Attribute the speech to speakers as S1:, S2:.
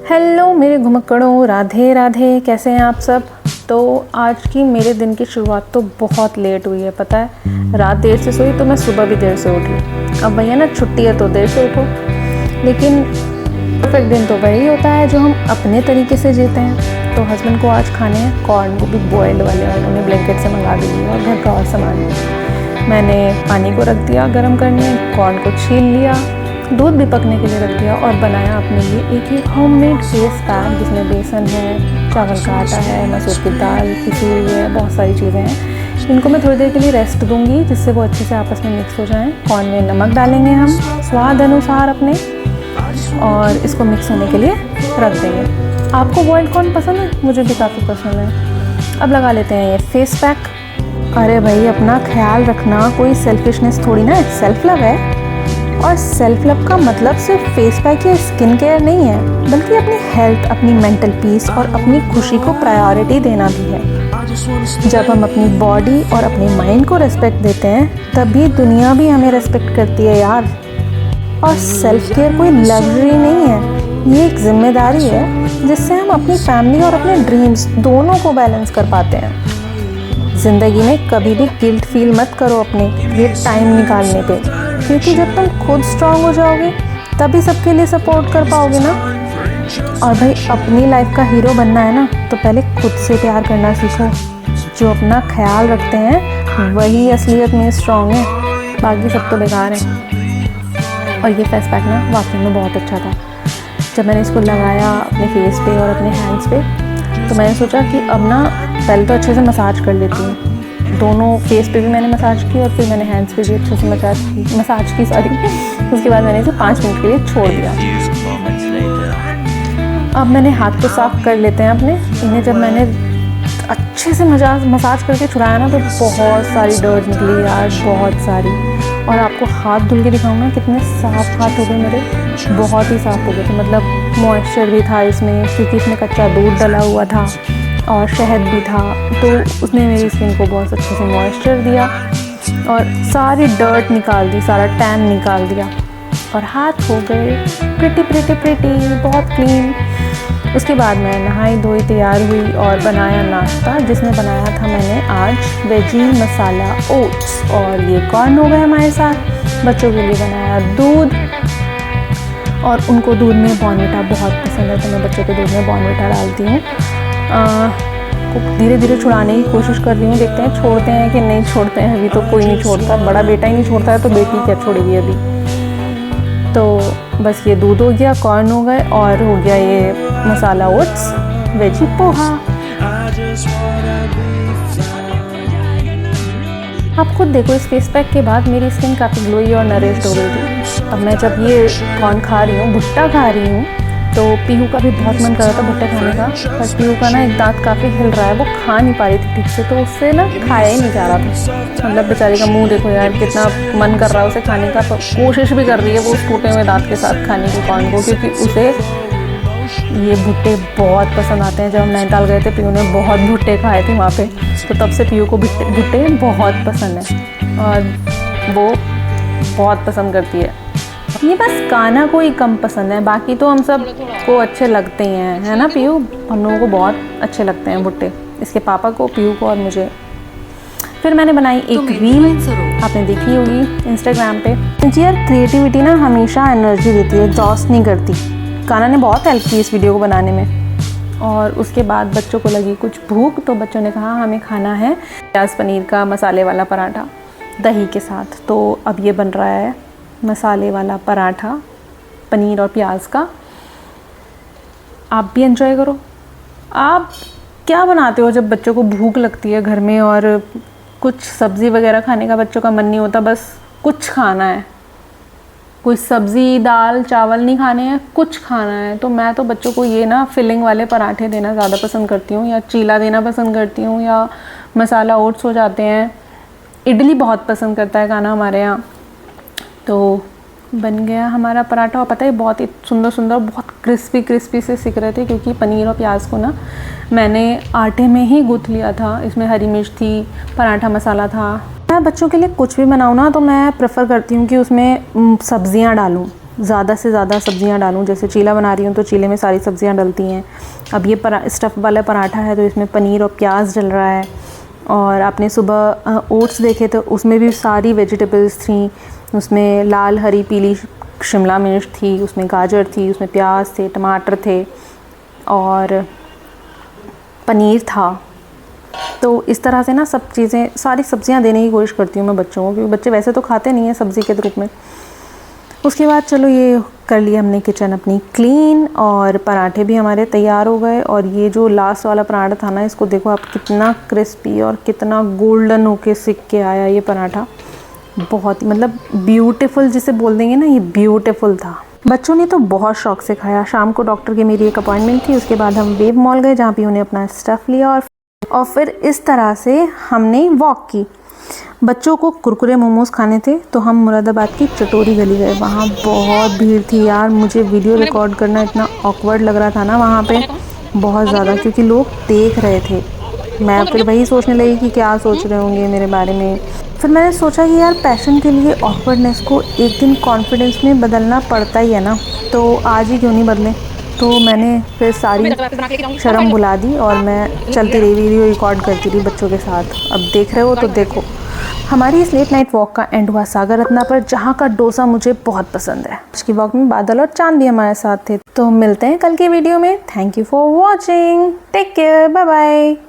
S1: Hello मेरे घुमक्कड़ों, राधे राधे। कैसे हैं आप सब। तो आज की मेरे दिन की शुरुआत तो बहुत लेट हुई है। पता है, रात देर से सोई तो मैं सुबह भी देर से उठी। अब भैया ना छुट्टी है तो देर से उठो, लेकिन परफेक्ट दिन तो वही होता है जो हम अपने तरीके से जीते हैं। तो हस्बैंड को आज खाने हैं कॉर्न, वो भी बॉयल्ड वाले, और उन्हें ब्लैंकेट से मंगा दी और घर का और सामान। मैंने पानी को रख दिया गर्म करने, कॉर्न को छील लिया, दूध भी पकने के लिए रख दिया और बनाया अपने लिए एक होममेड फेस पैक जिसमें बेसन है, चावल का आटा है, मसूर की दाल पिसी हुई है, बहुत सारी चीज़ें हैं। इनको मैं थोड़ी देर के लिए रेस्ट दूंगी जिससे वो अच्छे से आपस में मिक्स हो जाएं। कॉर्न में नमक डालेंगे हम स्वाद अनुसार अपने, और इसको मिक्स होने के लिए रख देंगे। आपको बॉइल्ड कॉर्न पसंद है? मुझे भी काफ़ी पसंद है। अब लगा लेते हैं ये फेस पैक। अरे भाई, अपना ख्याल रखना कोई सेल्फिशनेस थोड़ी ना है, सेल्फ लव है। और सेल्फ लव का मतलब सिर्फ फेस पैक या स्किन केयर नहीं है, बल्कि अपनी हेल्थ, अपनी मेंटल पीस और अपनी खुशी को प्रायोरिटी देना भी है। जब हम अपनी बॉडी और अपने माइंड को रेस्पेक्ट देते हैं तभी दुनिया भी हमें रेस्पेक्ट करती है यार। और सेल्फ केयर कोई लग्जरी नहीं है, ये एक जिम्मेदारी है जिससे हम अपनी फैमिली और अपने ड्रीम्स दोनों को बैलेंस कर पाते हैं। ज़िंदगी में कभी भी गिल्ट फील मत करो अपने ये टाइम निकालने पे, क्योंकि जब तुम खुद स्ट्रांग हो जाओगे तभी सबके लिए सपोर्ट कर पाओगे ना। और भाई, अपनी लाइफ का हीरो बनना है ना तो पहले खुद से प्यार करना सीखो। जो अपना ख्याल रखते हैं वही असलियत में स्ट्रांग है, बाकी सब तो बेकार है। और ये फेस पैक ना वाकई में बहुत अच्छा था। जब मैंने इसको लगाया अपने फेस पे और अपने हैंड्स पे तो मैंने सोचा कि अब ना पहले तो अच्छे से मसाज कर लेती हूँ। दोनों फेस पे भी मैंने मसाज की और फिर मैंने हैंड्स पे भी अच्छे से मसाज की सॉरी। उसके बाद मैंने इसे 5 मिनट के लिए छोड़ दिया। अब मैंने हाथ को साफ कर लेते हैं अपने। इन्हें जब मैंने अच्छे से मसाज करके छुड़ाया ना तो बहुत सारी डर्ट निकली यार, बहुत सारी। और आपको हाथ धुल के दिखाऊँ ना कितने साफ हाथ हो गए मेरे, बहुत ही साफ हो गए थे। मतलब मॉइस्चर भी था इसमें, क्योंकि इसमें कच्चा दूध डला हुआ था और शहद भी था, तो उसने मेरी स्किन को बहुत अच्छे से मॉइस्चर दिया और सारी डर्ट निकाल दी, सारा टैन निकाल दिया। और हाथ हो गए प्रिटी बहुत क्लीन। उसके बाद मैं नहाई धोई तैयार हुई और बनाया नाश्ता, जिसमें बनाया था मैंने आज वेजी मसाला ओट्स, और ये कॉर्न हो गए हमारे साथ। बच्चों के लिए बनाया दूध, और उनको दूध में बॉर्नविटा बहुत पसंद है तो मैं बच्चों के दूध में बॉर्नविटा डालती हूँ। धीरे धीरे छुड़ाने की कोशिश कर रही हूँ, देखते हैं छोड़ते हैं कि नहीं छोड़ते हैं। अभी तो कोई नहीं छोड़ता, बड़ा बेटा ही नहीं छोड़ता है तो बेटी क्या छोड़ेगी अभी। तो बस ये दूध हो गया, कॉर्न हो गए, और हो गया ये मसाला ओट्स वेजी पोहा। आप खुद देखो, इस फेस पैक के बाद मेरी स्किन काफ़ी ग्लोई और नरिश्ड हो गई थी। अब मैं जब ये कॉर्न खा रही हूँ, भुट्टा खा रही हूँ, तो पीहू का भी बहुत मन कर रहा था भुट्टा खाने का, पर पीहू का ना एक दांत काफ़ी हिल रहा है, वो खा नहीं पा रही थी ठीक से, तो उससे ना खाया ही नहीं जा रहा था। मतलब बेचारी का मुंह देखो यार, कितना मन कर रहा है उसे खाने का, कोशिश भी कर रही है वो उस टूटे हुए दांत के साथ खाने की कॉर्न को, क्योंकि उसे ये भुट्टे बहुत पसंद आते हैं। जब हम नैनीताल गए थे पीहू ने बहुत भुट्टे खाए थे वहाँ पे, तो तब से पीहू को भुट्टे बहुत पसंद है और वो बहुत पसंद करती है। ये बस कान्हा को ही कम पसंद है, बाकी तो हम सब को अच्छे लगते ही हैं, है ना पीहू? हम लोगों को बहुत अच्छे लगते हैं भुट्टे, इसके पापा को, पीहू को और मुझे। फिर मैंने बनाई एक रील, आपने देखी होगी इंस्टाग्राम पे। जी यार, क्रिएटिविटी ना हमेशा एनर्जी देती है, एग्जॉस्ट नहीं करती। कान्हा ने बहुत हेल्प की इस वीडियो को बनाने में। और उसके बाद बच्चों को लगी कुछ भूख, तो बच्चों ने कहा हमें खाना है प्याज पनीर का मसाले वाला पराठा दही के साथ। तो अब ये बन रहा है मसाले वाला पराठा पनीर और प्याज का। आप भी एंजॉय करो। आप क्या बनाते हो जब बच्चों को भूख लगती है घर में और कुछ सब्ज़ी वगैरह खाने का बच्चों का मन नहीं होता, बस कुछ खाना है, कोई सब्ज़ी दाल चावल नहीं खाने हैं, कुछ खाना है? तो मैं तो बच्चों को ये ना फिलिंग वाले पराठे देना ज़्यादा पसंद करती हूँ, या चीला देना पसंद करती हूँ, या मसाला ओट्स हो जाते हैं। इडली बहुत पसंद करता है खाना हमारे यहाँ। तो बन गया हमारा पराठा, और पता है बहुत ही सुंदर सुंदर, बहुत क्रिस्पी से सिक रहे थे, क्योंकि पनीर और प्याज को ना मैंने आटे में ही गूँथ लिया था। इसमें हरी मिर्च थी, पराठा मसाला था। मैं बच्चों के लिए कुछ भी बनाऊँ ना तो मैं प्रेफर करती हूँ कि उसमें सब्जियाँ डालूँ, ज़्यादा से ज़्यादा सब्जियां डालूं। जैसे चीला बना रही हूँ तो चीले में सारी सब्जियां डलती हैं। अब ये स्टफ़ वाला पराठा है तो इसमें पनीर और प्याज डल रहा है। और आपने सुबह ओट्स देखे तो उसमें भी सारी वेजिटेबल्स थी। उसमें लाल, हरी, पीली शिमला मिर्च थी, उसमें गाजर थी, उसमें प्याज थे, टमाटर थे और पनीर था। तो इस तरह से ना सब चीज़ें, सारी सब्जियां देने की कोशिश करती हूँ मैं बच्चों को, क्योंकि बच्चे वैसे तो खाते नहीं हैं सब्ज़ी के रूप में। उसके बाद चलो ये कर लिया हमने किचन अपनी क्लीन, और पराठे भी हमारे तैयार हो गए। और ये जो लास्ट वाला पराठा था ना, इसको देखो आप, कितना क्रिस्पी और कितना गोल्डन होके सिक के आया ये पराठा। बहुत ही मतलब ब्यूटीफुल जिसे बोल देंगे ना, ये ब्यूटीफुल था। बच्चों ने तो बहुत शौक से खाया। शाम को डॉक्टर की मेरी एक अपॉइंटमेंट थी, उसके बाद हम वेव मॉल गए जहाँ पे उन्हें अपना स्टफ़ लिया और फिर इस तरह से हमने वॉक की। बच्चों को कुरकुरे मोमोज़ खाने थे तो हम मुरादाबाद की चटोरी गली गए। वहाँ बहुत भीड़ थी यार, मुझे वीडियो रिकॉर्ड करना इतना ऑकवर्ड लग रहा था ना वहाँ पे, बहुत ज़्यादा, क्योंकि लोग देख रहे थे। मैं फिर वही सोचने लगी कि क्या सोच रहे होंगे मेरे बारे में। फिर मैंने सोचा कि यार पैशन के लिए ऑकवर्डनेस को एक दिन कॉन्फिडेंस में बदलना पड़ता ही है ना, तो आज ही क्यों नहीं बदलें। तो मैंने फिर सारी शर्म भुला दी और मैं चलती रही, वीडियो रिकॉर्ड करती रही बच्चों के साथ। अब देख रहे हो तो देखो। हमारी इस लेट नाइट वॉक का एंड हुआ सागर रत्ना पर, जहाँ का डोसा मुझे बहुत पसंद है। आज की वॉक में बादल और चांद भी हमारे साथ थे। तो मिलते हैं कल के वीडियो में। Thank you for watching, take care, bye bye.